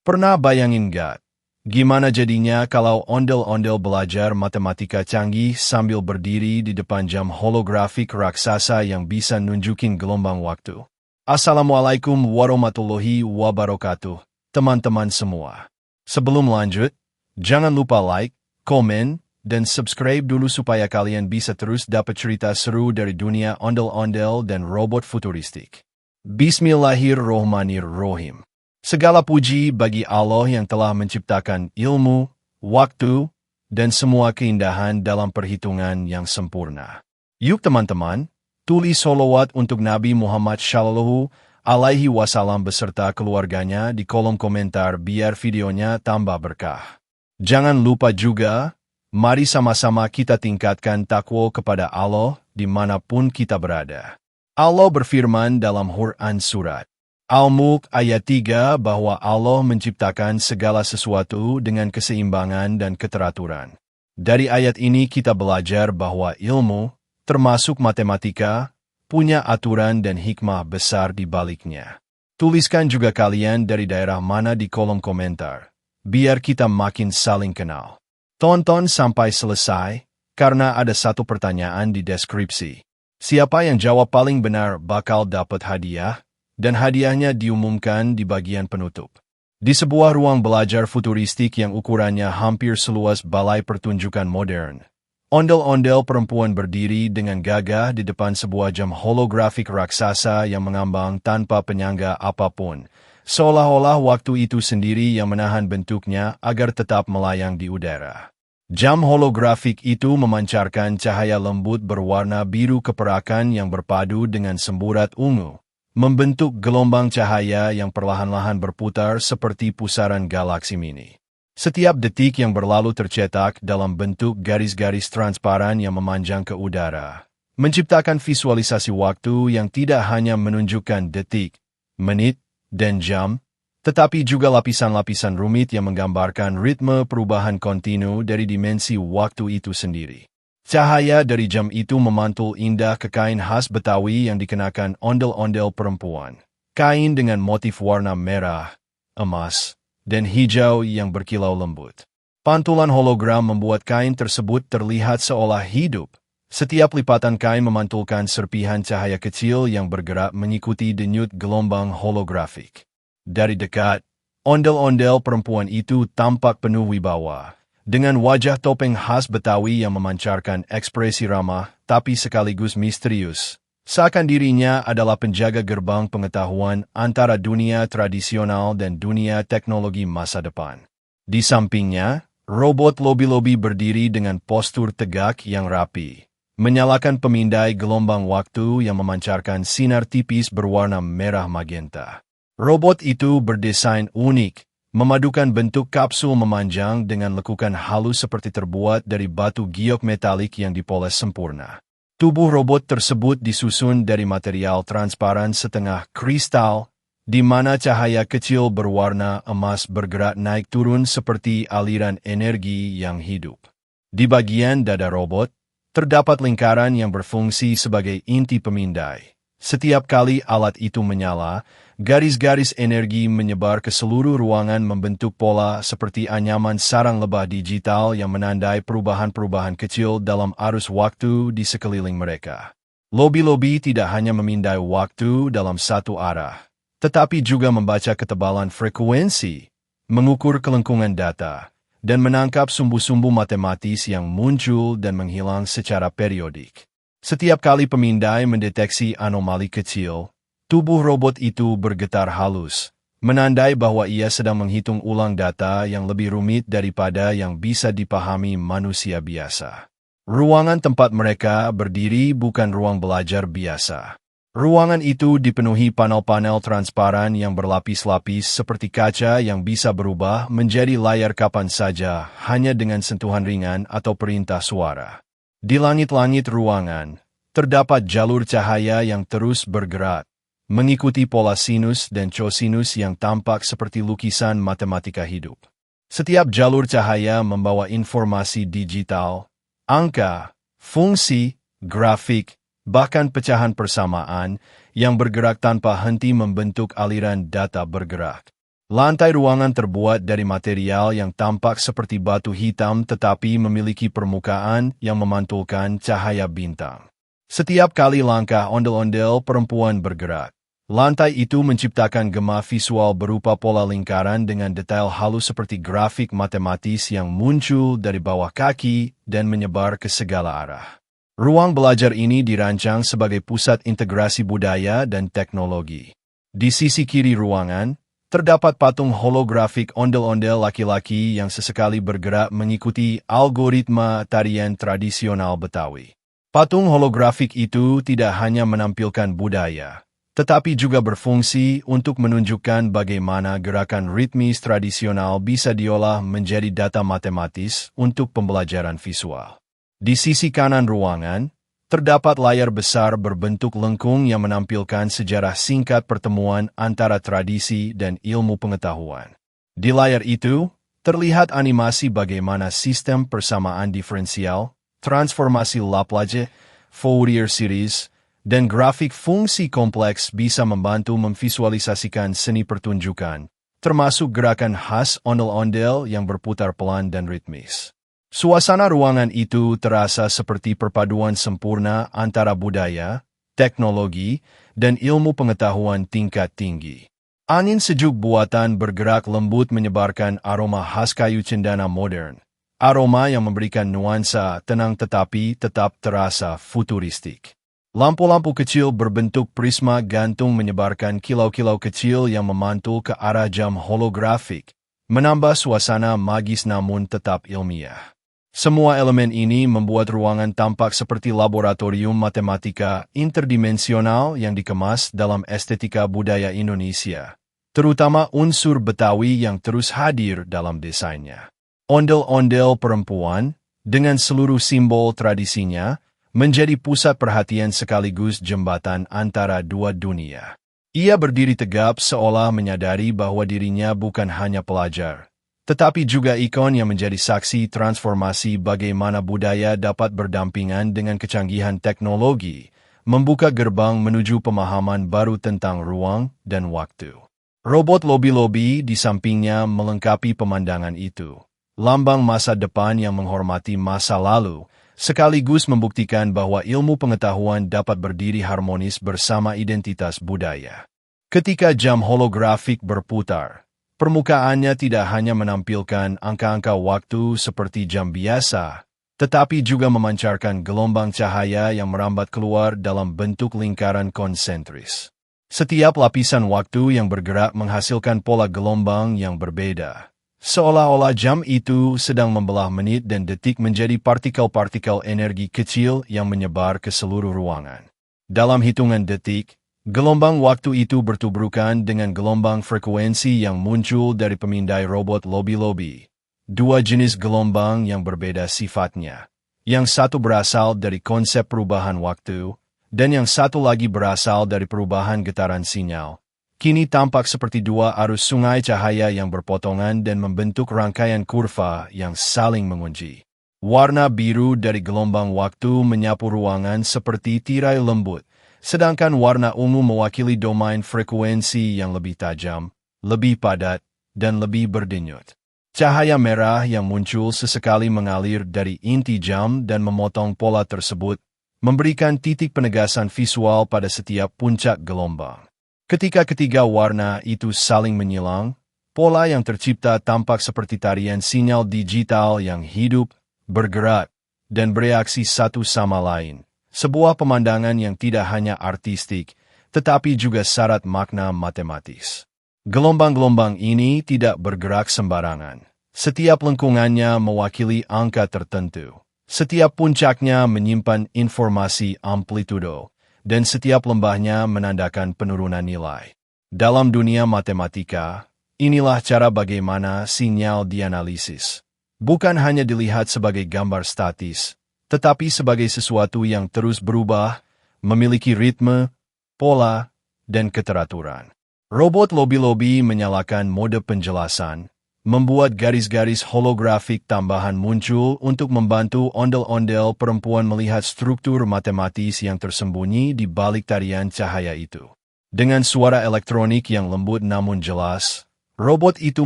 Pernah bayangin nggak? Gimana jadinya kalau ondel-ondel belajar matematika canggih sambil berdiri di depan jam holografik raksasa yang bisa nunjukin gelombang waktu? Assalamualaikum warahmatullahi wabarakatuh, teman-teman semua. Sebelum lanjut, jangan lupa like, komen, dan subscribe dulu supaya kalian bisa terus dapat cerita seru dari dunia ondel-ondel dan robot futuristik. Bismillahirrohmanirrohim. Segala puji bagi Allah yang telah menciptakan ilmu, waktu, dan semua keindahan dalam perhitungan yang sempurna. Yuk teman-teman, tulis sholawat untuk Nabi Muhammad Shallallahu Alaihi Wasallam beserta keluarganya di kolom komentar biar videonya tambah berkah. Jangan lupa juga, mari sama-sama kita tingkatkan takwa kepada Allah dimanapun kita berada. Allah berfirman dalam Quran Surat Al-Mulk ayat 3 bahwa Allah menciptakan segala sesuatu dengan keseimbangan dan keteraturan. Dari ayat ini kita belajar bahwa ilmu, termasuk matematika, punya aturan dan hikmah besar di baliknya. Tuliskan juga kalian dari daerah mana di kolom komentar, biar kita makin saling kenal. Tonton sampai selesai, karena ada satu pertanyaan di deskripsi. Siapa yang jawab paling benar bakal dapat hadiah, dan hadiahnya diumumkan di bagian penutup. Di sebuah ruang belajar futuristik yang ukurannya hampir seluas balai pertunjukan modern, ondel-ondel perempuan berdiri dengan gagah di depan sebuah jam holografik raksasa yang mengambang tanpa penyangga apapun, seolah-olah waktu itu sendiri yang menahan bentuknya agar tetap melayang di udara. Jam holografik itu memancarkan cahaya lembut berwarna biru keperakan yang berpadu dengan semburat ungu, membentuk gelombang cahaya yang perlahan-lahan berputar seperti pusaran galaksi mini. Setiap detik yang berlalu tercetak dalam bentuk garis-garis transparan yang memanjang ke udara, menciptakan visualisasi waktu yang tidak hanya menunjukkan detik, menit, dan jam, tetapi juga lapisan-lapisan rumit yang menggambarkan ritme perubahan kontinu dari dimensi waktu itu sendiri. Cahaya dari jam itu memantul indah ke kain khas Betawi yang dikenakan ondel-ondel perempuan. Kain dengan motif warna merah, emas, dan hijau yang berkilau lembut. Pantulan hologram membuat kain tersebut terlihat seolah hidup. Setiap lipatan kain memantulkan serpihan cahaya kecil yang bergerak mengikuti denyut gelombang holografik. Dari dekat, ondel-ondel perempuan itu tampak penuh wibawa, dengan wajah topeng khas Betawi yang memancarkan ekspresi ramah tapi sekaligus misterius, seakan dirinya adalah penjaga gerbang pengetahuan antara dunia tradisional dan dunia teknologi masa depan. Di sampingnya, robot lobi-lobi berdiri dengan postur tegak yang rapi, menyalakan pemindai gelombang waktu yang memancarkan sinar tipis berwarna merah magenta. Robot itu berdesain unik, memadukan bentuk kapsul memanjang dengan lekukan halus seperti terbuat dari batu giok metalik yang dipoles sempurna. Tubuh robot tersebut disusun dari material transparan setengah kristal, di mana cahaya kecil berwarna emas bergerak naik turun seperti aliran energi yang hidup. Di bagian dada robot, terdapat lingkaran yang berfungsi sebagai inti pemindai. Setiap kali alat itu menyala, garis-garis energi menyebar ke seluruh ruangan membentuk pola seperti anyaman sarang lebah digital yang menandai perubahan-perubahan kecil dalam arus waktu di sekeliling mereka. Lobi-lobi tidak hanya memindai waktu dalam satu arah, tetapi juga membaca ketebalan frekuensi, mengukur kelengkungan data, dan menangkap sumbu-sumbu matematis yang muncul dan menghilang secara periodik. Setiap kali pemindai mendeteksi anomali kecil, tubuh robot itu bergetar halus, menandai bahwa ia sedang menghitung ulang data yang lebih rumit daripada yang bisa dipahami manusia biasa. Ruangan tempat mereka berdiri bukan ruang belajar biasa. Ruangan itu dipenuhi panel-panel transparan yang berlapis-lapis seperti kaca yang bisa berubah menjadi layar kapan saja hanya dengan sentuhan ringan atau perintah suara. Di langit-langit ruangan, terdapat jalur cahaya yang terus bergerak, mengikuti pola sinus dan cosinus yang tampak seperti lukisan matematika hidup. Setiap jalur cahaya membawa informasi digital, angka, fungsi, grafik, bahkan pecahan persamaan yang bergerak tanpa henti membentuk aliran data bergerak. Lantai ruangan terbuat dari material yang tampak seperti batu hitam tetapi memiliki permukaan yang memantulkan cahaya bintang. Setiap kali langkah ondel-ondel perempuan bergerak, lantai itu menciptakan gema visual berupa pola lingkaran dengan detail halus seperti grafik matematis yang muncul dari bawah kaki dan menyebar ke segala arah. Ruang belajar ini dirancang sebagai pusat integrasi budaya dan teknologi. Di sisi kiri ruangan, terdapat patung holografik ondel-ondel laki-laki yang sesekali bergerak mengikuti algoritma tarian tradisional Betawi. Patung holografik itu tidak hanya menampilkan budaya, tetapi juga berfungsi untuk menunjukkan bagaimana gerakan ritmis tradisional bisa diolah menjadi data matematis untuk pembelajaran visual. Di sisi kanan ruangan, terdapat layar besar berbentuk lengkung yang menampilkan sejarah singkat pertemuan antara tradisi dan ilmu pengetahuan. Di layar itu, terlihat animasi bagaimana sistem persamaan diferensial, transformasi Laplace, Fourier series, dan grafik fungsi kompleks bisa membantu memvisualisasikan seni pertunjukan, termasuk gerakan khas ondel-ondel yang berputar pelan dan ritmis. Suasana ruangan itu terasa seperti perpaduan sempurna antara budaya, teknologi, dan ilmu pengetahuan tingkat tinggi. Angin sejuk buatan bergerak lembut menyebarkan aroma khas kayu cendana modern, aroma yang memberikan nuansa tenang tetapi tetap terasa futuristik. Lampu-lampu kecil berbentuk prisma gantung menyebarkan kilau-kilau kecil yang memantul ke arah jam holografik, menambah suasana magis namun tetap ilmiah. Semua elemen ini membuat ruangan tampak seperti laboratorium matematika interdimensional yang dikemas dalam estetika budaya Indonesia, terutama unsur Betawi yang terus hadir dalam desainnya. Ondel-ondel perempuan, dengan seluruh simbol tradisinya, menjadi pusat perhatian sekaligus jembatan antara dua dunia. Ia berdiri tegap seolah menyadari bahwa dirinya bukan hanya pelajar, tetapi juga ikon yang menjadi saksi transformasi bagaimana budaya dapat berdampingan dengan kecanggihan teknologi, membuka gerbang menuju pemahaman baru tentang ruang dan waktu. Robot lobi-lobi di sampingnya melengkapi pemandangan itu, lambang masa depan yang menghormati masa lalu, sekaligus membuktikan bahwa ilmu pengetahuan dapat berdiri harmonis bersama identitas budaya. Ketika jam holografik berputar, permukaannya tidak hanya menampilkan angka-angka waktu seperti jam biasa, tetapi juga memancarkan gelombang cahaya yang merambat keluar dalam bentuk lingkaran konsentris. Setiap lapisan waktu yang bergerak menghasilkan pola gelombang yang berbeda, seolah-olah jam itu sedang membelah menit dan detik menjadi partikel-partikel energi kecil yang menyebar ke seluruh ruangan. Dalam hitungan detik, gelombang waktu itu bertubrukan dengan gelombang frekuensi yang muncul dari pemindai robot lobi-lobi. Dua jenis gelombang yang berbeda sifatnya. Yang satu berasal dari konsep perubahan waktu, dan yang satu lagi berasal dari perubahan getaran sinyal. Kini tampak seperti dua arus sungai cahaya yang berpotongan dan membentuk rangkaian kurva yang saling mengunci. Warna biru dari gelombang waktu menyapu ruangan seperti tirai lembut, sedangkan warna ungu mewakili domain frekuensi yang lebih tajam, lebih padat, dan lebih berdenyut. Cahaya merah yang muncul sesekali mengalir dari inti jam dan memotong pola tersebut, memberikan titik penegasan visual pada setiap puncak gelombang. Ketika ketiga warna itu saling menyilang, pola yang tercipta tampak seperti tarian sinyal digital yang hidup, bergerak, dan bereaksi satu sama lain. Sebuah pemandangan yang tidak hanya artistik, tetapi juga syarat makna matematis. Gelombang-gelombang ini tidak bergerak sembarangan. Setiap lengkungannya mewakili angka tertentu. Setiap puncaknya menyimpan informasi amplitudo, dan setiap lembahnya menandakan penurunan nilai. Dalam dunia matematika, inilah cara bagaimana sinyal dianalisis. Bukan hanya dilihat sebagai gambar statis, tetapi sebagai sesuatu yang terus berubah, memiliki ritme, pola, dan keteraturan. Robot lobi-lobi menyalakan mode penjelasan, membuat garis-garis holografik tambahan muncul untuk membantu ondel-ondel perempuan melihat struktur matematis yang tersembunyi di balik tarian cahaya itu. Dengan suara elektronik yang lembut namun jelas, Robot itu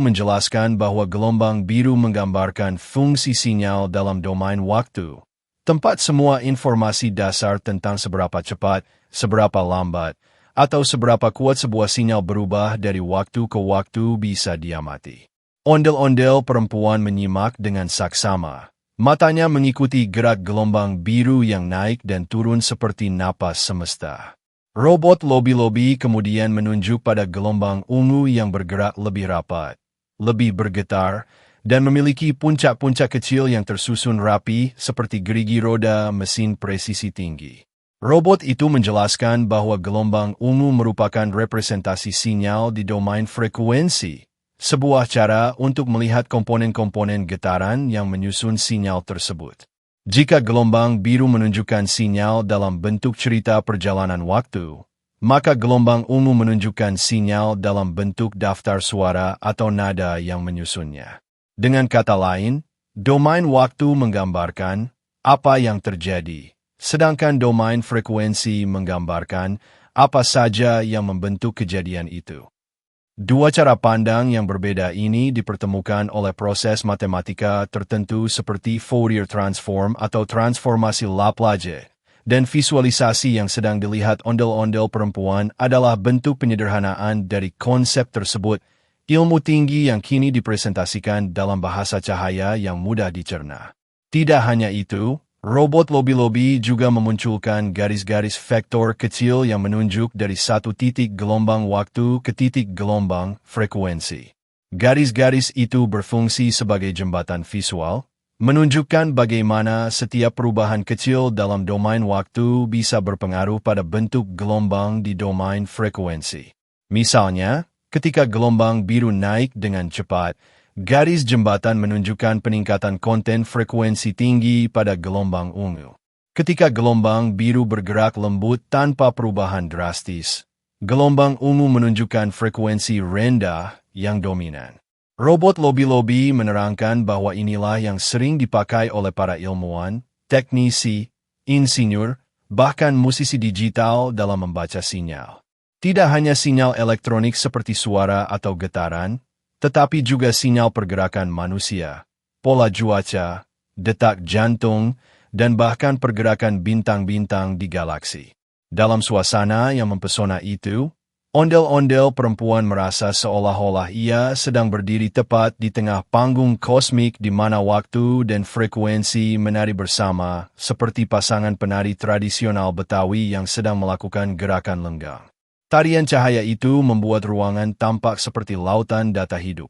menjelaskan bahwa gelombang biru menggambarkan fungsi sinyal dalam domain waktu, tempat semua informasi dasar tentang seberapa cepat, seberapa lambat, atau seberapa kuat sebuah sinyal berubah dari waktu ke waktu bisa diamati. Ondel-ondel perempuan menyimak dengan saksama. Matanya mengikuti gerak gelombang biru yang naik dan turun seperti napas semesta. Robot lobi-lobi kemudian menunjuk pada gelombang ungu yang bergerak lebih rapat, lebih bergetar, dan memiliki puncak-puncak kecil yang tersusun rapi seperti gerigi roda mesin presisi tinggi. Robot itu menjelaskan bahwa gelombang ungu merupakan representasi sinyal di domain frekuensi, sebuah cara untuk melihat komponen-komponen getaran yang menyusun sinyal tersebut. Jika gelombang biru menunjukkan sinyal dalam bentuk cerita perjalanan waktu, maka gelombang ungu menunjukkan sinyal dalam bentuk daftar suara atau nada yang menyusunnya. Dengan kata lain, domain waktu menggambarkan apa yang terjadi, sedangkan domain frekuensi menggambarkan apa saja yang membentuk kejadian itu. Dua cara pandang yang berbeda ini dipertemukan oleh proses matematika tertentu seperti Fourier transform atau transformasi Laplace, dan visualisasi yang sedang dilihat ondel-ondel perempuan adalah bentuk penyederhanaan dari konsep tersebut, ilmu tinggi yang kini dipresentasikan dalam bahasa cahaya yang mudah dicerna. Tidak hanya itu, robot lobi-lobi juga memunculkan garis-garis vektor kecil yang menunjuk dari satu titik gelombang waktu ke titik gelombang frekuensi. Garis-garis itu berfungsi sebagai jembatan visual, menunjukkan bagaimana setiap perubahan kecil dalam domain waktu bisa berpengaruh pada bentuk gelombang di domain frekuensi. Misalnya, ketika gelombang biru naik dengan cepat, garis jembatan menunjukkan peningkatan konten frekuensi tinggi pada gelombang ungu. Ketika gelombang biru bergerak lembut tanpa perubahan drastis, gelombang ungu menunjukkan frekuensi rendah yang dominan. Robot lobi-lobi menerangkan bahwa inilah yang sering dipakai oleh para ilmuwan, teknisi, insinyur, bahkan musisi digital dalam membaca sinyal. Tidak hanya sinyal elektronik seperti suara atau getaran, tetapi juga sinyal pergerakan manusia, pola cuaca, detak jantung, dan bahkan pergerakan bintang-bintang di galaksi. Dalam suasana yang mempesona itu, ondel-ondel perempuan merasa seolah-olah ia sedang berdiri tepat di tengah panggung kosmik di mana waktu dan frekuensi menari bersama, seperti pasangan penari tradisional Betawi yang sedang melakukan gerakan lenggang. Tarian cahaya itu membuat ruangan tampak seperti lautan data hidup.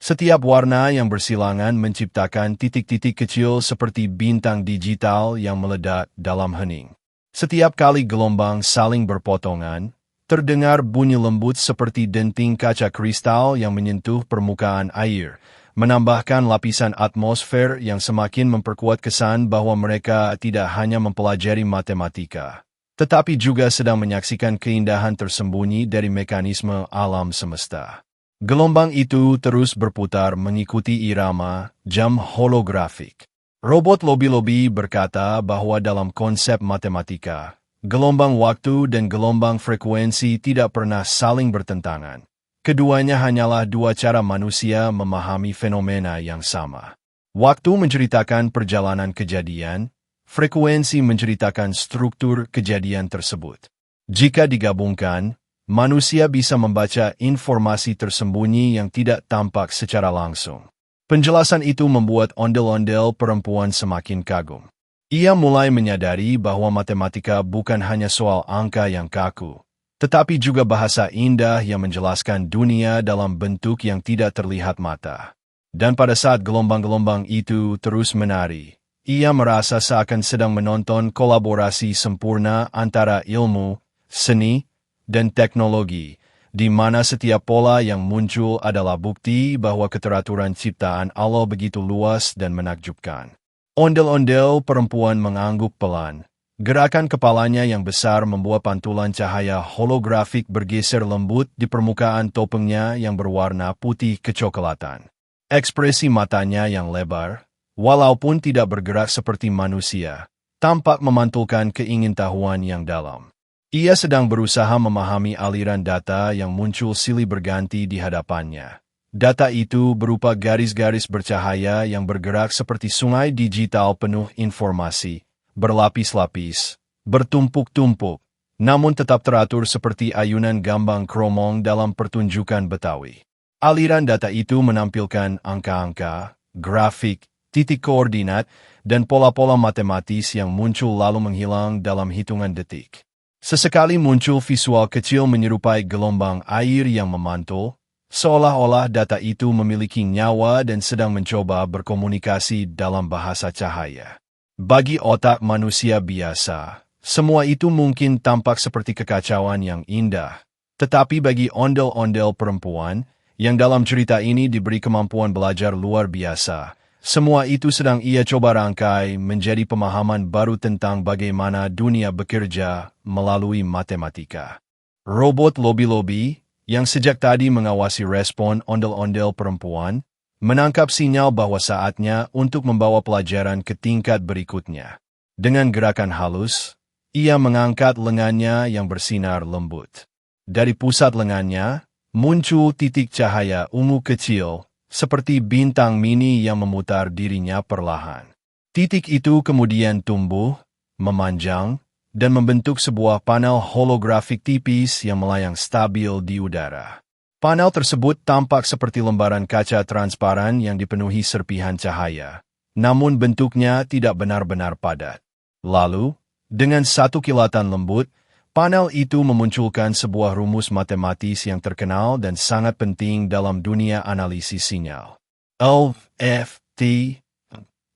Setiap warna yang bersilangan menciptakan titik-titik kecil seperti bintang digital yang meledak dalam hening. Setiap kali gelombang saling berpotongan, terdengar bunyi lembut seperti denting kaca kristal yang menyentuh permukaan air, menambahkan lapisan atmosfer yang semakin memperkuat kesan bahwa mereka tidak hanya mempelajari matematika, tetapi juga sedang menyaksikan keindahan tersembunyi dari mekanisme alam semesta. Gelombang itu terus berputar mengikuti irama jam holografik. Robot lobi-lobi berkata bahwa dalam konsep matematika, gelombang waktu dan gelombang frekuensi tidak pernah saling bertentangan. Keduanya hanyalah dua cara manusia memahami fenomena yang sama. Waktu menceritakan perjalanan kejadian, frekuensi menceritakan struktur kejadian tersebut. Jika digabungkan, manusia bisa membaca informasi tersembunyi yang tidak tampak secara langsung. Penjelasan itu membuat ondel-ondel perempuan semakin kagum. Ia mulai menyadari bahwa matematika bukan hanya soal angka yang kaku, tetapi juga bahasa indah yang menjelaskan dunia dalam bentuk yang tidak terlihat mata. Dan pada saat gelombang-gelombang itu terus menari, ia merasa seakan sedang menonton kolaborasi sempurna antara ilmu, seni, dan teknologi, di mana setiap pola yang muncul adalah bukti bahwa keteraturan ciptaan Allah begitu luas dan menakjubkan. Ondel-ondel perempuan mengangguk pelan. Gerakan kepalanya yang besar membuat pantulan cahaya holografik bergeser lembut di permukaan topengnya yang berwarna putih kecoklatan. Ekspresi matanya yang lebar, walaupun tidak bergerak seperti manusia, tampak memantulkan keingintahuan yang dalam. Ia sedang berusaha memahami aliran data yang muncul silih berganti di hadapannya, Data itu berupa garis-garis bercahaya yang bergerak seperti sungai digital penuh informasi, berlapis-lapis, bertumpuk-tumpuk, namun tetap teratur seperti ayunan gambang kromong dalam pertunjukan Betawi. Aliran data itu menampilkan angka-angka, grafik, titik koordinat, dan pola-pola matematis yang muncul lalu menghilang dalam hitungan detik. Sesekali muncul visual kecil menyerupai gelombang air yang memantul, seolah-olah data itu memiliki nyawa dan sedang mencoba berkomunikasi dalam bahasa cahaya. Bagi otak manusia biasa, semua itu mungkin tampak seperti kekacauan yang indah. Tetapi bagi ondel-ondel perempuan, yang dalam cerita ini diberi kemampuan belajar luar biasa, semua itu sedang ia coba rangkai menjadi pemahaman baru tentang bagaimana dunia bekerja melalui matematika. Robot lobi-lobi, yang sejak tadi mengawasi respon ondel-ondel perempuan, menangkap sinyal bahwa saatnya untuk membawa pelajaran ke tingkat berikutnya. Dengan gerakan halus, ia mengangkat lengannya yang bersinar lembut. Dari pusat lengannya, muncul titik cahaya ungu kecil, seperti bintang mini yang memutar dirinya perlahan. Titik itu kemudian tumbuh, memanjang, dan membentuk sebuah panel holografik tipis yang melayang stabil di udara. Panel tersebut tampak seperti lembaran kaca transparan yang dipenuhi serpihan cahaya, namun bentuknya tidak benar-benar padat. Lalu, dengan satu kilatan lembut, panel itu memunculkan sebuah rumus matematis yang terkenal dan sangat penting dalam dunia analisis sinyal. L, F, T,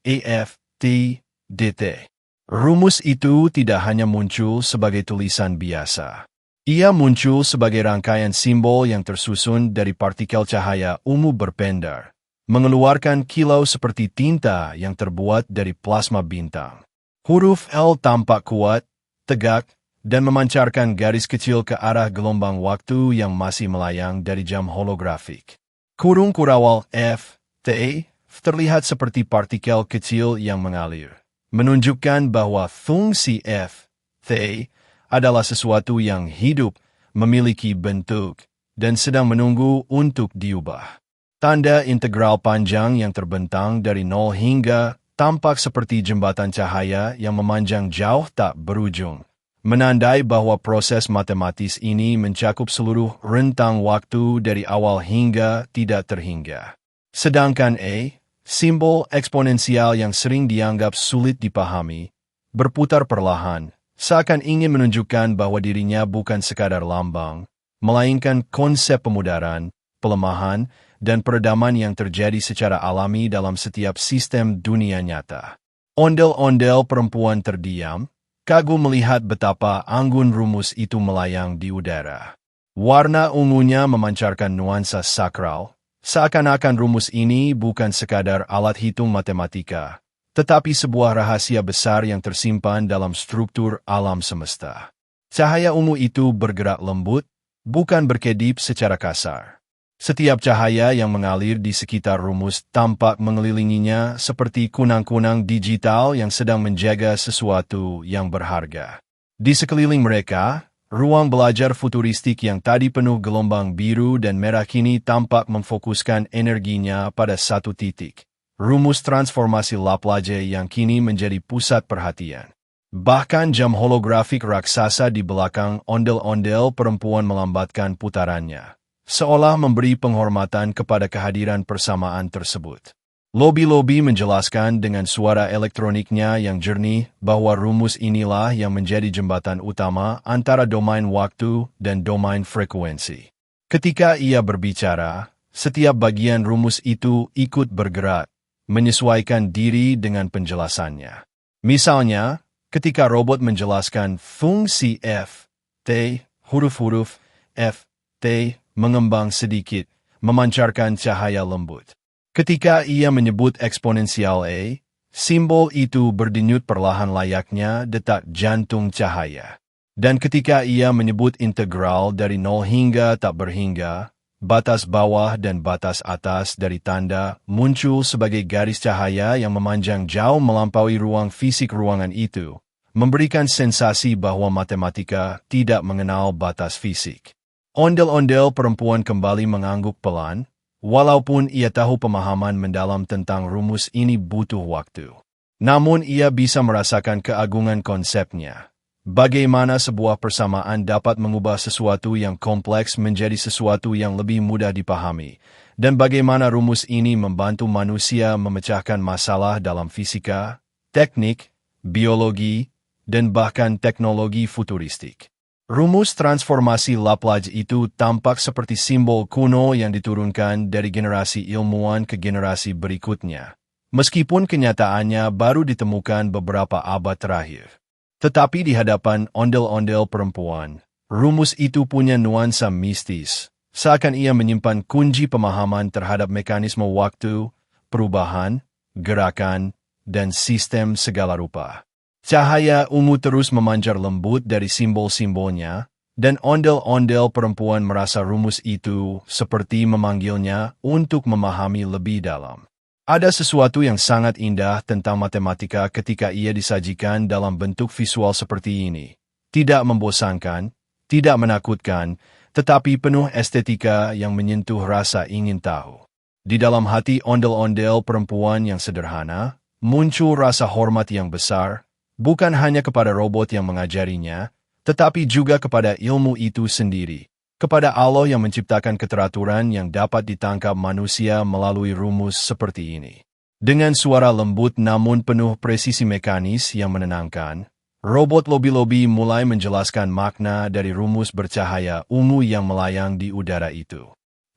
E, F, T, DT. Rumus itu tidak hanya muncul sebagai tulisan biasa. Ia muncul sebagai rangkaian simbol yang tersusun dari partikel cahaya ungu berpendar, mengeluarkan kilau seperti tinta yang terbuat dari plasma bintang. Huruf L tampak kuat, tegak, dan memancarkan garis kecil ke arah gelombang waktu yang masih melayang dari jam holografik. Kurung kurawal F, T, terlihat seperti partikel kecil yang mengalir, menunjukkan bahwa fungsi F, T, adalah sesuatu yang hidup, memiliki bentuk, dan sedang menunggu untuk diubah. Tanda integral panjang yang terbentang dari 0 hingga tampak seperti jembatan cahaya yang memanjang jauh tak berujung, menandai bahwa proses matematis ini mencakup seluruh rentang waktu dari awal hingga tidak terhingga. Sedangkan E, simbol eksponensial yang sering dianggap sulit dipahami, berputar perlahan, seakan ingin menunjukkan bahwa dirinya bukan sekadar lambang, melainkan konsep pemudaran, pelemahan, dan peredaman yang terjadi secara alami dalam setiap sistem dunia nyata. Ondel-ondel perempuan terdiam, kagum melihat betapa anggun rumus itu melayang di udara. Warna ungunya memancarkan nuansa sakral, seakan-akan rumus ini bukan sekadar alat hitung matematika, tetapi sebuah rahasia besar yang tersimpan dalam struktur alam semesta. Cahaya ungu itu bergerak lembut, bukan berkedip secara kasar. Setiap cahaya yang mengalir di sekitar rumus tampak mengelilinginya seperti kunang-kunang digital yang sedang menjaga sesuatu yang berharga. Di sekeliling mereka, ruang belajar futuristik yang tadi penuh gelombang biru dan merah kini tampak memfokuskan energinya pada satu titik. Rumus transformasi Laplace yang kini menjadi pusat perhatian. Bahkan jam holografik raksasa di belakang ondel-ondel perempuan melambatkan putarannya, seolah memberi penghormatan kepada kehadiran persamaan tersebut. Lobi-lobi menjelaskan dengan suara elektroniknya yang jernih bahwa rumus inilah yang menjadi jembatan utama antara domain waktu dan domain frekuensi. Ketika ia berbicara, setiap bagian rumus itu ikut bergerak, menyesuaikan diri dengan penjelasannya. Misalnya, ketika robot menjelaskan fungsi F, T, huruf-huruf F, T, mengembang sedikit, memancarkan cahaya lembut. Ketika ia menyebut eksponensial A, simbol itu berdenyut perlahan layaknya detak jantung cahaya. Dan ketika ia menyebut integral dari 0 hingga tak berhingga, batas bawah dan batas atas dari tanda muncul sebagai garis cahaya yang memanjang jauh melampaui ruang fisik ruangan itu, memberikan sensasi bahwa matematika tidak mengenal batas fisik. Ondel-ondel perempuan kembali mengangguk pelan, Walaupun ia tahu pemahaman mendalam tentang rumus ini butuh waktu. Namun ia bisa merasakan keagungan konsepnya. Bagaimana sebuah persamaan dapat mengubah sesuatu yang kompleks menjadi sesuatu yang lebih mudah dipahami, dan bagaimana rumus ini membantu manusia memecahkan masalah dalam fisika, teknik, biologi, dan bahkan teknologi futuristik. Rumus transformasi Laplace itu tampak seperti simbol kuno yang diturunkan dari generasi ilmuwan ke generasi berikutnya, meskipun kenyataannya baru ditemukan beberapa abad terakhir. Tetapi di hadapan ondel-ondel perempuan, rumus itu punya nuansa mistis, seakan ia menyimpan kunci pemahaman terhadap mekanisme waktu, perubahan, gerakan, dan sistem segala rupa. Cahaya ungu terus memancar lembut dari simbol-simbolnya, dan ondel-ondel perempuan merasa rumus itu seperti memanggilnya untuk memahami lebih dalam. Ada sesuatu yang sangat indah tentang matematika ketika ia disajikan dalam bentuk visual seperti ini. Tidak membosankan, tidak menakutkan, tetapi penuh estetika yang menyentuh rasa ingin tahu. Di dalam hati ondel-ondel perempuan yang sederhana, muncul rasa hormat yang besar, bukan hanya kepada robot yang mengajarinya, tetapi juga kepada ilmu itu sendiri, kepada Allah yang menciptakan keteraturan yang dapat ditangkap manusia melalui rumus seperti ini. Dengan suara lembut namun penuh presisi mekanis yang menenangkan, robot lobi-lobi mulai menjelaskan makna dari rumus bercahaya ungu yang melayang di udara itu.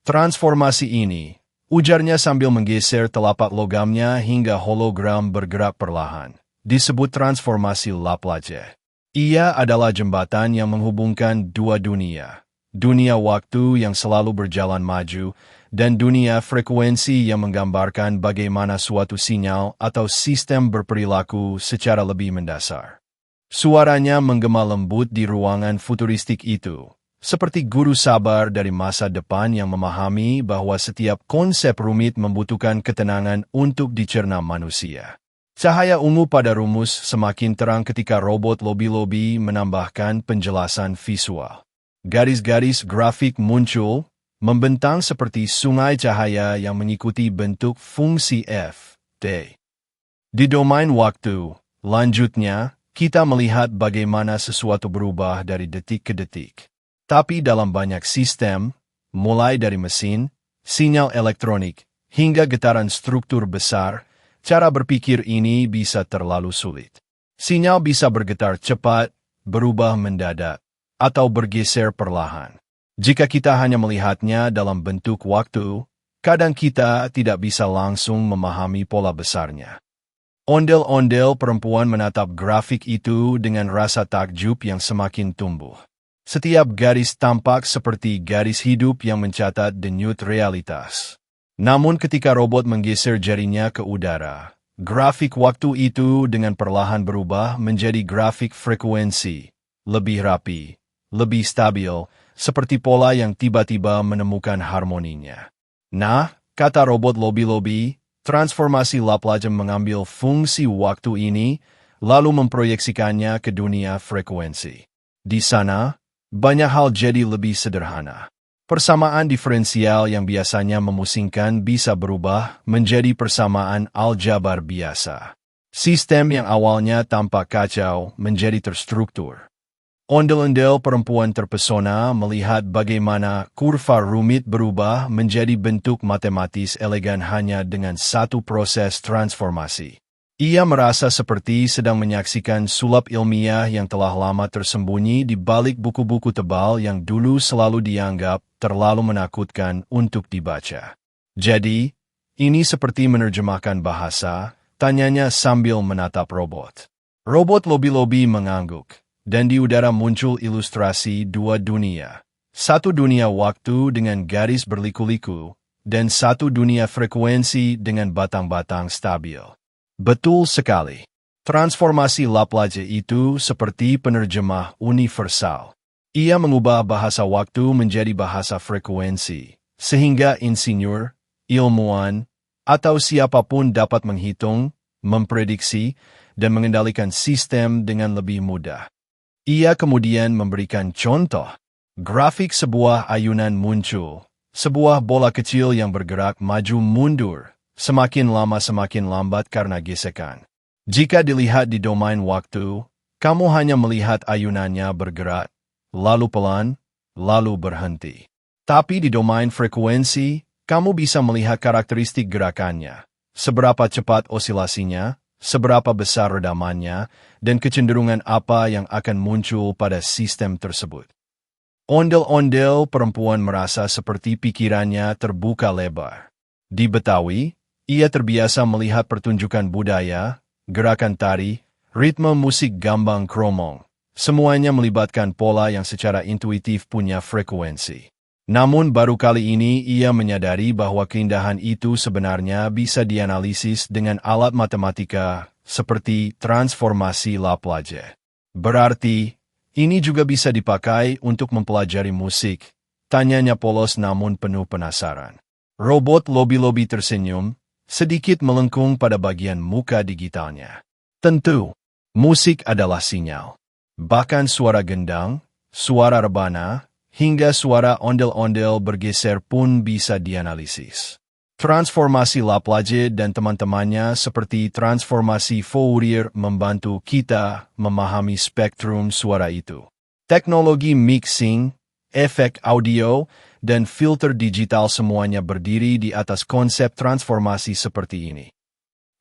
Transformasi ini, ujarnya sambil menggeser telapak logamnya hingga hologram bergerak perlahan, disebut transformasi Laplace. Ia adalah jembatan yang menghubungkan dua dunia. Dunia waktu yang selalu berjalan maju, dan dunia frekuensi yang menggambarkan bagaimana suatu sinyal atau sistem berperilaku secara lebih mendasar. Suaranya menggema lembut di ruangan futuristik itu, seperti guru sabar dari masa depan yang memahami bahwa setiap konsep rumit membutuhkan ketenangan untuk dicerna manusia. Cahaya ungu pada rumus semakin terang ketika robot lobi-lobi menambahkan penjelasan visual. Garis-garis grafik muncul, membentang seperti sungai cahaya yang mengikuti bentuk fungsi f, t. Di domain waktu, lanjutnya, kita melihat bagaimana sesuatu berubah dari detik ke detik. Tapi dalam banyak sistem, mulai dari mesin, sinyal elektronik, hingga getaran struktur besar, cara berpikir ini bisa terlalu sulit. Sinyal bisa bergetar cepat, berubah mendadak, atau bergeser perlahan. Jika kita hanya melihatnya dalam bentuk waktu, kadang kita tidak bisa langsung memahami pola besarnya. Ondel-ondel perempuan menatap grafik itu dengan rasa takjub yang semakin tumbuh. Setiap garis tampak seperti garis hidup yang mencatat denyut realitas. Namun ketika robot menggeser jarinya ke udara, grafik waktu itu dengan perlahan berubah menjadi grafik frekuensi, lebih rapi, lebih stabil, seperti pola yang tiba-tiba menemukan harmoninya. Nah, kata robot lobi-lobi, transformasi Laplace mengambil fungsi waktu ini, lalu memproyeksikannya ke dunia frekuensi. Di sana, banyak hal jadi lebih sederhana. Persamaan diferensial yang biasanya memusingkan bisa berubah menjadi persamaan aljabar biasa. Sistem yang awalnya tampak kacau menjadi terstruktur. Ondel-ondel perempuan terpesona melihat bagaimana kurva rumit berubah menjadi bentuk matematis elegan hanya dengan satu proses transformasi. Ia merasa seperti sedang menyaksikan sulap ilmiah yang telah lama tersembunyi di balik buku-buku tebal yang dulu selalu dianggap terlalu menakutkan untuk dibaca. Jadi, ini seperti menerjemahkan bahasa, tanyanya sambil menatap robot. Robot lobi-lobi mengangguk, dan di udara muncul ilustrasi dua dunia. Satu dunia waktu dengan garis berliku-liku, dan satu dunia frekuensi dengan batang-batang stabil. Betul sekali. Transformasi Laplace itu seperti penerjemah universal. Ia mengubah bahasa waktu menjadi bahasa frekuensi, sehingga insinyur, ilmuwan, atau siapapun dapat menghitung, memprediksi, dan mengendalikan sistem dengan lebih mudah. Ia kemudian memberikan contoh. Grafik sebuah ayunan muncul, Sebuah bola kecil yang bergerak maju mundur, semakin lama semakin lambat karena gesekan. Jika dilihat di domain waktu, kamu hanya melihat ayunannya bergerak, lalu pelan, lalu berhenti. Tapi di domain frekuensi, kamu bisa melihat karakteristik gerakannya, seberapa cepat osilasinya, seberapa besar redamannya, dan kecenderungan apa yang akan muncul pada sistem tersebut. Ondel-ondel perempuan merasa seperti pikirannya terbuka lebar. Di Betawi, ia terbiasa melihat pertunjukan budaya, gerakan tari, ritme musik gambang kromong. Semuanya melibatkan pola yang secara intuitif punya frekuensi. Namun baru kali ini ia menyadari bahwa keindahan itu sebenarnya bisa dianalisis dengan alat matematika seperti transformasi Laplace. Berarti, ini juga bisa dipakai untuk mempelajari musik, tanyanya polos namun penuh penasaran. Robot lobi-lobi tersenyum, sedikit melengkung pada bagian muka digitalnya. Tentu, musik adalah sinyal. Bahkan suara gendang, suara rebana, hingga suara ondel-ondel bergeser pun bisa dianalisis. Transformasi Laplace dan teman-temannya seperti transformasi Fourier membantu kita memahami spektrum suara itu. Teknologi mixing, efek audio, dan filter digital semuanya berdiri di atas konsep transformasi seperti ini.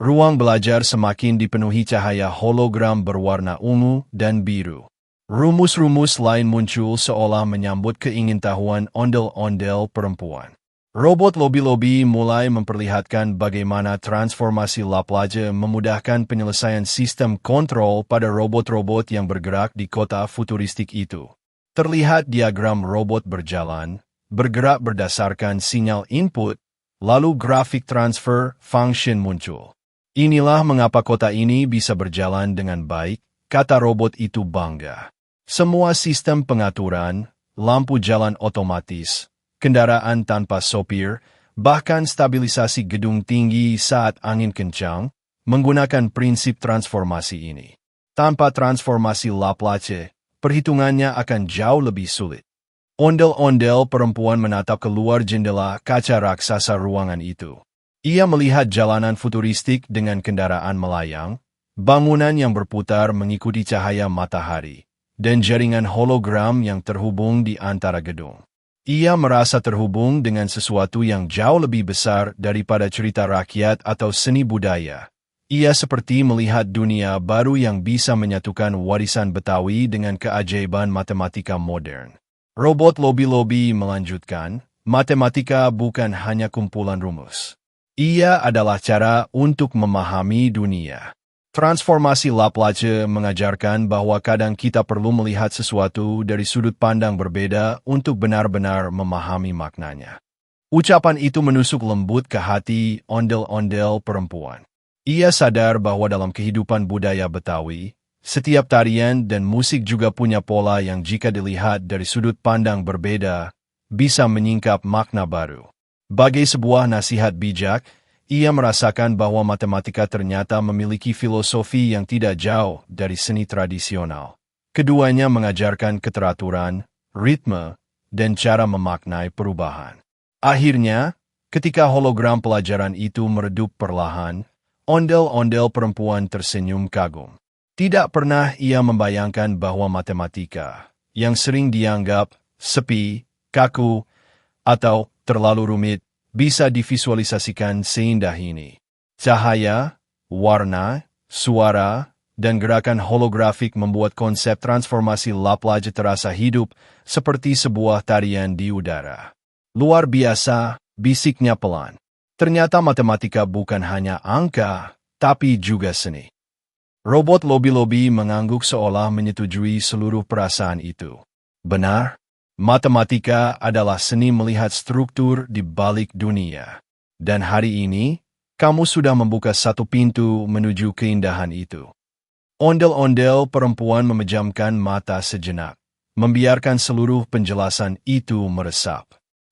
Ruang belajar semakin dipenuhi cahaya hologram berwarna ungu dan biru. Rumus-rumus lain muncul seolah menyambut keingintahuan ondel-ondel perempuan. Robot lobi-lobi mulai memperlihatkan bagaimana transformasi Laplace memudahkan penyelesaian sistem kontrol pada robot-robot yang bergerak di kota futuristik itu. Terlihat diagram robot berjalan, bergerak berdasarkan sinyal input, lalu grafik transfer function muncul. Inilah mengapa kota ini bisa berjalan dengan baik, kata robot itu bangga. Semua sistem pengaturan, lampu jalan otomatis, kendaraan tanpa sopir, bahkan stabilisasi gedung tinggi saat angin kencang, menggunakan prinsip transformasi ini. Tanpa transformasi Laplace, perhitungannya akan jauh lebih sulit. Ondel-ondel perempuan menatap keluar jendela kaca raksasa ruangan itu. Ia melihat jalanan futuristik dengan kendaraan melayang, bangunan yang berputar mengikuti cahaya matahari, dan jaringan hologram yang terhubung di antara gedung. Ia merasa terhubung dengan sesuatu yang jauh lebih besar daripada cerita rakyat atau seni budaya. Ia seperti melihat dunia baru yang bisa menyatukan warisan Betawi dengan keajaiban matematika modern. Robot lobi-lobi melanjutkan, matematika bukan hanya kumpulan rumus. Ia adalah cara untuk memahami dunia. Transformasi Laplace mengajarkan bahwa kadang kita perlu melihat sesuatu dari sudut pandang berbeda untuk benar-benar memahami maknanya. Ucapan itu menusuk lembut ke hati ondel-ondel perempuan. Ia sadar bahwa dalam kehidupan budaya Betawi, setiap tarian dan musik juga punya pola yang jika dilihat dari sudut pandang berbeda, bisa menyingkap makna baru. Bagai sebuah nasihat bijak, ia merasakan bahwa matematika ternyata memiliki filosofi yang tidak jauh dari seni tradisional. Keduanya mengajarkan keteraturan, ritme, dan cara memaknai perubahan. Akhirnya, ketika hologram pelajaran itu meredup perlahan, ondel-ondel perempuan tersenyum kagum. Tidak pernah ia membayangkan bahwa matematika, yang sering dianggap sepi, kaku, atau terlalu rumit, bisa divisualisasikan seindah ini. Cahaya, warna, suara, dan gerakan holografik membuat konsep transformasi Laplace terasa hidup seperti sebuah tarian di udara. Luar biasa, bisiknya pelan. Ternyata matematika bukan hanya angka, tapi juga seni. Robot lobi-lobi mengangguk seolah menyetujui seluruh perasaan itu. Benar. Matematika adalah seni melihat struktur di balik dunia. Dan hari ini, kamu sudah membuka satu pintu menuju keindahan itu. Ondel-ondel perempuan memejamkan mata sejenak, membiarkan seluruh penjelasan itu meresap.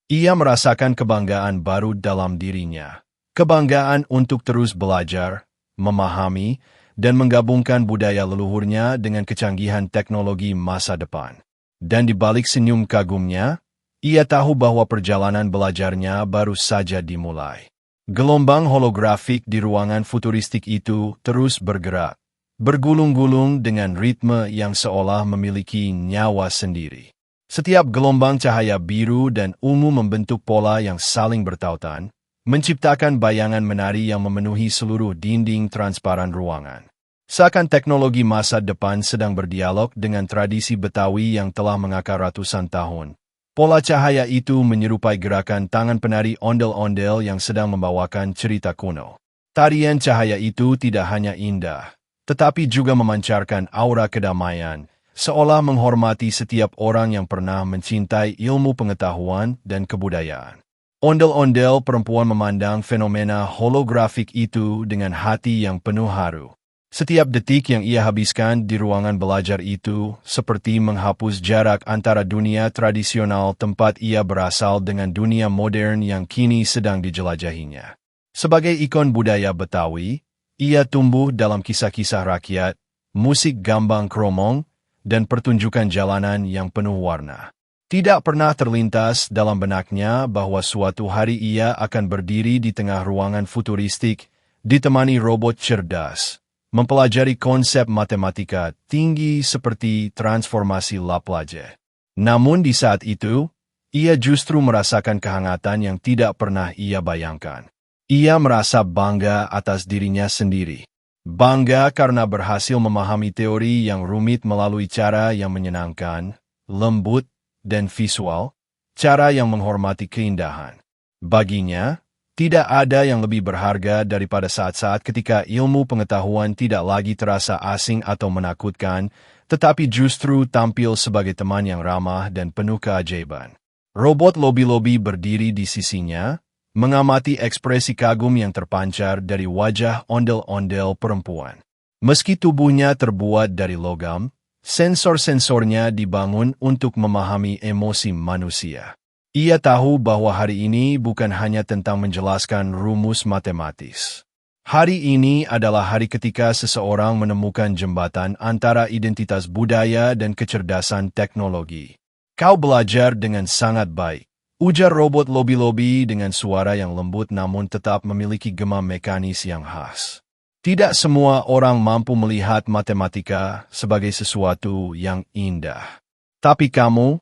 Ia merasakan kebanggaan baru dalam dirinya. Kebanggaan untuk terus belajar, memahami, dan menggabungkan budaya leluhurnya dengan kecanggihan teknologi masa depan. Dan di balik senyum kagumnya, Ia tahu bahwa perjalanan belajarnya baru saja dimulai. Gelombang holografik di ruangan futuristik itu terus bergerak, bergulung-gulung dengan ritme yang seolah memiliki nyawa sendiri. Setiap gelombang cahaya biru dan ungu membentuk pola yang saling bertautan, menciptakan bayangan menari yang memenuhi seluruh dinding transparan ruangan. Seakan teknologi masa depan sedang berdialog dengan tradisi Betawi yang telah mengakar ratusan tahun. Pola cahaya itu menyerupai gerakan tangan penari ondel-ondel yang sedang membawakan cerita kuno. Tarian cahaya itu tidak hanya indah, tetapi juga memancarkan aura kedamaian, seolah menghormati setiap orang yang pernah mencintai ilmu pengetahuan dan kebudayaan. Ondel-ondel perempuan memandang fenomena holografik itu dengan hati yang penuh haru. Setiap detik yang ia habiskan di ruangan belajar itu seperti menghapus jarak antara dunia tradisional tempat ia berasal dengan dunia modern yang kini sedang dijelajahinya. Sebagai ikon budaya Betawi, ia tumbuh dalam kisah-kisah rakyat, musik gambang kromong, dan pertunjukan jalanan yang penuh warna. Tidak pernah terlintas dalam benaknya bahwa suatu hari ia akan berdiri di tengah ruangan futuristik, ditemani robot cerdas, mempelajari konsep matematika tinggi seperti transformasi Laplace. Namun di saat itu, ia justru merasakan kehangatan yang tidak pernah ia bayangkan. Ia merasa bangga atas dirinya sendiri. Bangga karena berhasil memahami teori yang rumit melalui cara yang menyenangkan, lembut, dan visual, cara yang menghormati keindahan. Baginya, tidak ada yang lebih berharga daripada saat-saat ketika ilmu pengetahuan tidak lagi terasa asing atau menakutkan, tetapi justru tampil sebagai teman yang ramah dan penuh keajaiban. Robot lobi-lobi berdiri di sisinya, mengamati ekspresi kagum yang terpancar dari wajah ondel-ondel perempuan. Meski tubuhnya terbuat dari logam, sensor-sensornya dibangun untuk memahami emosi manusia. Ia tahu bahwa hari ini bukan hanya tentang menjelaskan rumus matematis. Hari ini adalah hari ketika seseorang menemukan jembatan antara identitas budaya dan kecerdasan teknologi. Kau belajar dengan sangat baik, ujar robot lobi-lobi dengan suara yang lembut namun tetap memiliki gema mekanis yang khas. Tidak semua orang mampu melihat matematika sebagai sesuatu yang indah. Tapi kamu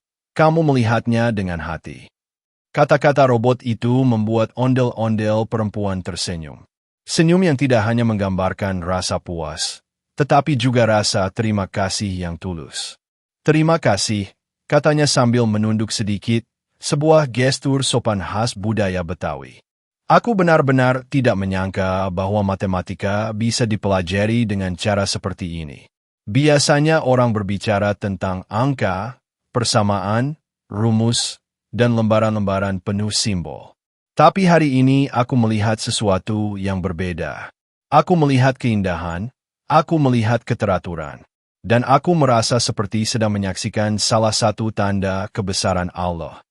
melihatnya dengan hati. Kata-kata robot itu membuat ondel-ondel perempuan tersenyum. Senyum yang tidak hanya menggambarkan rasa puas, tetapi juga rasa terima kasih yang tulus. Terima kasih, katanya sambil menunduk sedikit, sebuah gestur sopan khas budaya Betawi. Aku benar-benar tidak menyangka bahwa matematika bisa dipelajari dengan cara seperti ini. Biasanya orang berbicara tentang angka, persamaan, rumus, dan lembaran-lembaran penuh simbol. Tapi hari ini aku melihat sesuatu yang berbeda. Aku melihat keindahan, aku melihat keteraturan, dan aku merasa seperti sedang menyaksikan salah satu tanda kebesaran Allah.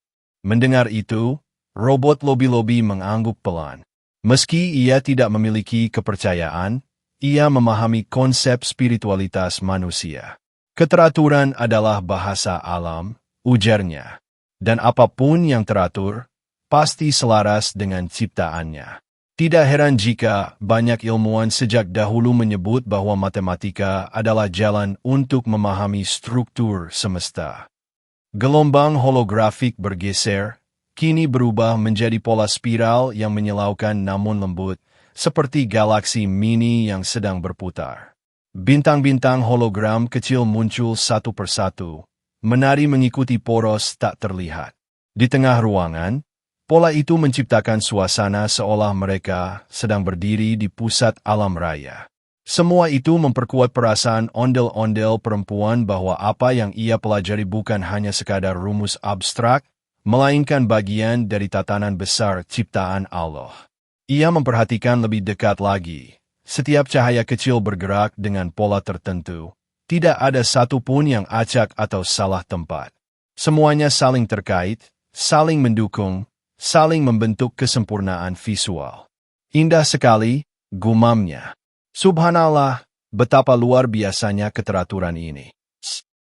Mendengar itu, robot lobi-lobi mengangguk pelan. Meski ia tidak memiliki kepercayaan, ia memahami konsep spiritualitas manusia. Keteraturan adalah bahasa alam, ujarnya. Dan apapun yang teratur, pasti selaras dengan ciptaannya. Tidak heran jika banyak ilmuwan sejak dahulu menyebut bahwa matematika adalah jalan untuk memahami struktur semesta. Gelombang holografik bergeser, kini berubah menjadi pola spiral yang menyilaukan namun lembut, seperti galaksi mini yang sedang berputar. Bintang-bintang hologram kecil muncul satu persatu, menari mengikuti poros tak terlihat. Di tengah ruangan, pola itu menciptakan suasana seolah mereka sedang berdiri di pusat alam raya. Semua itu memperkuat perasaan ondel-ondel perempuan bahwa apa yang ia pelajari bukan hanya sekadar rumus abstrak, melainkan bagian dari tatanan besar ciptaan Allah. Ia memperhatikan lebih dekat lagi. Setiap cahaya kecil bergerak dengan pola tertentu. Tidak ada satupun yang acak atau salah tempat. Semuanya saling terkait, saling mendukung, saling membentuk kesempurnaan visual. Indah sekali, gumamnya. Subhanallah, betapa luar biasanya keteraturan ini.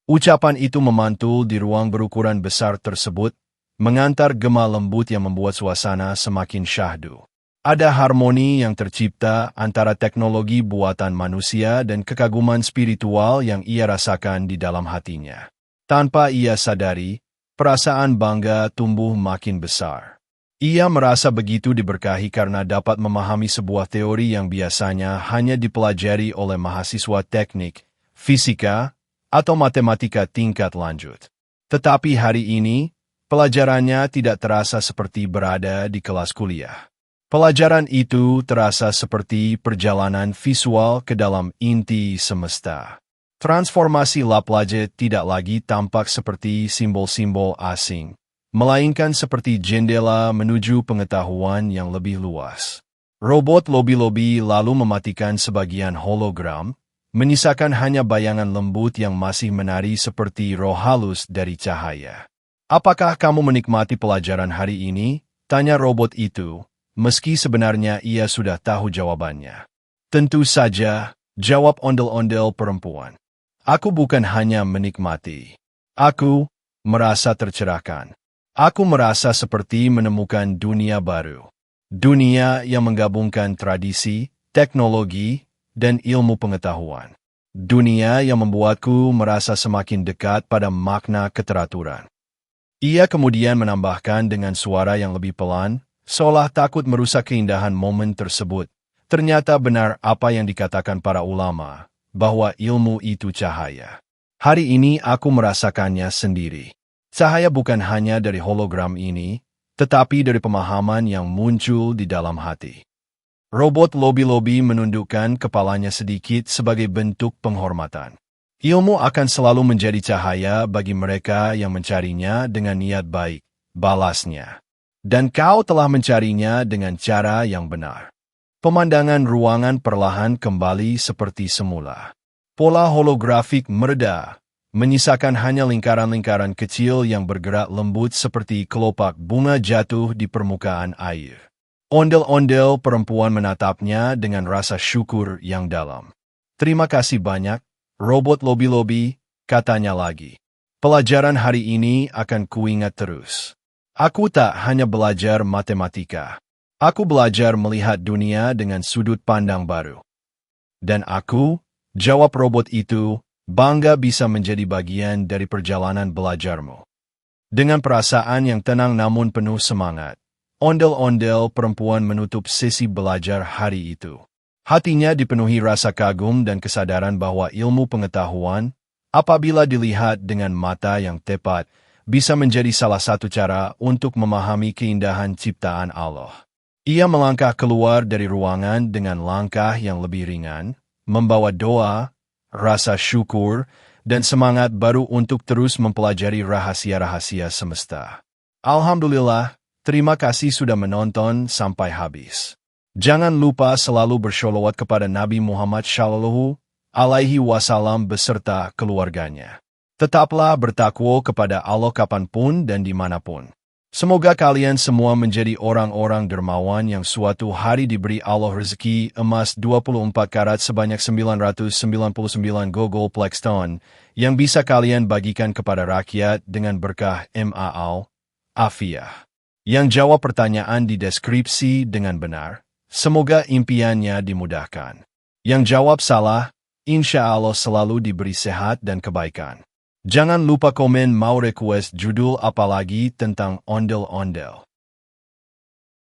Ucapan itu memantul di ruang berukuran besar tersebut, mengantar gema lembut yang membuat suasana semakin syahdu. Ada harmoni yang tercipta antara teknologi buatan manusia dan kekaguman spiritual yang ia rasakan di dalam hatinya. Tanpa ia sadari, perasaan bangga tumbuh makin besar. Ia merasa begitu diberkahi karena dapat memahami sebuah teori yang biasanya hanya dipelajari oleh mahasiswa teknik, fisika, atau matematika tingkat lanjut. Tetapi hari ini, pelajarannya tidak terasa seperti berada di kelas kuliah. Pelajaran itu terasa seperti perjalanan visual ke dalam inti semesta. Transformasi Laplace tidak lagi tampak seperti simbol-simbol asing, melainkan seperti jendela menuju pengetahuan yang lebih luas. Robot lobi-lobi lalu mematikan sebagian hologram, menyisakan hanya bayangan lembut yang masih menari seperti roh halus dari cahaya. "Apakah kamu menikmati pelajaran hari ini?" tanya robot itu, meski sebenarnya ia sudah tahu jawabannya. "Tentu saja," jawab ondel-ondel perempuan. "Aku bukan hanya menikmati. Aku merasa tercerahkan. Aku merasa seperti menemukan dunia baru. Dunia yang menggabungkan tradisi, teknologi, dan ilmu pengetahuan. Dunia yang membuatku merasa semakin dekat pada makna keteraturan." Ia kemudian menambahkan dengan suara yang lebih pelan, seolah takut merusak keindahan momen tersebut. "Ternyata benar apa yang dikatakan para ulama, bahwa ilmu itu cahaya. Hari ini aku merasakannya sendiri. Cahaya bukan hanya dari hologram ini, tetapi dari pemahaman yang muncul di dalam hati." Robot lobi-lobi menundukkan kepalanya sedikit sebagai bentuk penghormatan. "Ilmu akan selalu menjadi cahaya bagi mereka yang mencarinya dengan niat baik," balasnya. "Dan kau telah mencarinya dengan cara yang benar." Pemandangan ruangan perlahan kembali seperti semula. Pola holografik mereda, menyisakan hanya lingkaran-lingkaran kecil yang bergerak lembut seperti kelopak bunga jatuh di permukaan air. Ondel-ondel perempuan menatapnya dengan rasa syukur yang dalam. "Terima kasih banyak, robot lobi-lobi," katanya lagi. "Pelajaran hari ini akan kuingat terus. Aku tak hanya belajar matematika. Aku belajar melihat dunia dengan sudut pandang baru." "Dan aku," jawab robot itu, "bangga bisa menjadi bagian dari perjalanan belajarmu." Dengan perasaan yang tenang namun penuh semangat, ondel-ondel perempuan menutup sesi belajar hari itu. Hatinya dipenuhi rasa kagum dan kesadaran bahwa ilmu pengetahuan, apabila dilihat dengan mata yang tepat, bisa menjadi salah satu cara untuk memahami keindahan ciptaan Allah. Ia melangkah keluar dari ruangan dengan langkah yang lebih ringan, membawa doa, rasa syukur, dan semangat baru untuk terus mempelajari rahasia-rahasia semesta. Alhamdulillah, terima kasih sudah menonton sampai habis. Jangan lupa selalu bersolawat kepada Nabi Muhammad Shallallahu Alaihi Wasallam beserta keluarganya. Tetaplah bertakwa kepada Allah kapanpun dan dimanapun. Semoga kalian semua menjadi orang-orang dermawan yang suatu hari diberi Allah rezeki emas 24 karat sebanyak 999 gold ton yang bisa kalian bagikan kepada rakyat dengan berkah Ma'al Afiyah. Yang jawab pertanyaan di deskripsi dengan benar, semoga impiannya dimudahkan. Yang jawab salah, insya Allah selalu diberi sehat dan kebaikan. Jangan lupa komen mau request judul apalagi tentang ondel-ondel.